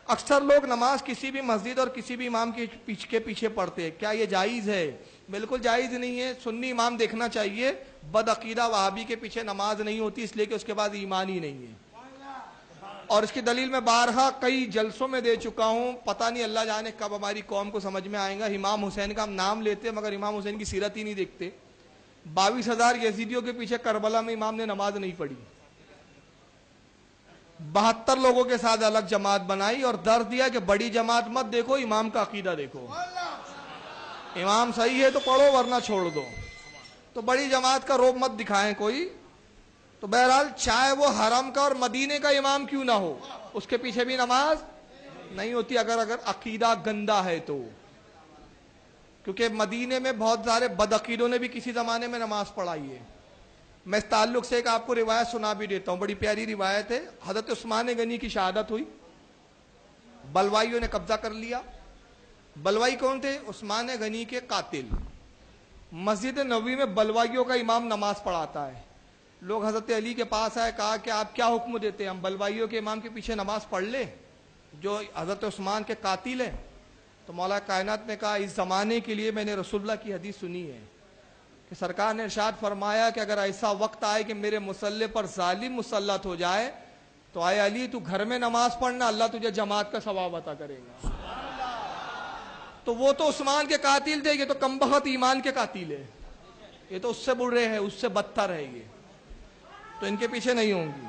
اکثر لوگ نماز کسی بھی مسجد اور کسی بھی امام کے پیچھے پڑھتے ہیں، کیا یہ جائز ہے؟ بالکل جائز نہیں ہے۔ سنی امام دیکھنا چاہیے، بد عقیدہ وہابی کے پیچھے نماز نہیں ہوتی، اس لیے کہ اس کے بعد ایمان ہی نہیں ہے۔ اور اس کی دلیل میں بارہا کئی جلسوں میں دے چکا ہوں، پتہ نہیں اللہ جانے کب ہماری قوم کو سمجھ میں آئے گا۔ امام حسین کا ہم نام لیتے ہیں مگر امام حسین کی سیرت ہی نہیں دیکھتے۔ 22,000 یزیدیوں کے پیچھے کربلا میں امام نے نماز نہیں پڑھی، 72 لوگوں کے ساتھ الگ جماعت بنائی اور درد دیا کہ بڑی جماعت مت دیکھو، امام کا عقیدہ دیکھو، امام صحیح ہے تو پڑھو ورنہ چھوڑ دو۔ تو بڑی جماعت کا روب مت دکھائیں کوئی۔ تو بہرحال چاہے وہ حرم کا اور مدینے کا امام کیوں نہ ہو، اس کے پیچھے بھی نماز نہیں ہوتی اگر عقیدہ گندا ہے تو، کیونکہ مدینے میں بہت سارے بدعقیدوں نے بھی کسی زمانے میں نماز پڑھائی ہے۔ میں اس تعلق سے ایک آپ کو روایت سنا بھی دیتا ہوں، بڑی پیاری روایت ہے۔ حضرت عثمان غنی کی شہادت ہوئی، بلوائیوں نے قبضہ کر لیا۔ بلوائی کون تھے؟ عثمان غنی کے قاتل۔ مسجد نبوی میں بلوائیوں کا امام نماز پڑھاتا ہے۔ لوگ حضرت علی کے پاس آئے، کہا کہ آپ کیا حکم دیتے ہیں، ہم بلوائیوں کے امام کے پیچھے نماز پڑھ لیں جو حضرت عثمان کے قاتل ہیں؟ تو مولا کائنات نے کہا، اس زمانے کے لیے میں نے رسول اللہ کی حدیث سنی ہے کہ سرکار نے ارشاد فرمایا کہ اگر ایسا وقت آئے کہ میرے مصلی پر ظالم مسلط ہو جائے تو آئے علی تو گھر میں نماز پڑھنا، اللہ تجھے جماعت کا ثواب عطا کرے گا۔ تو وہ تو عثمان کے قاتل تھے، یہ تو کمبخت ایمان کے قاتل ہے، یہ تو اس سے برے ہیں، اس سے بدتر ہے، یہ تو ان کے پیچھے نہیں ہوں گی۔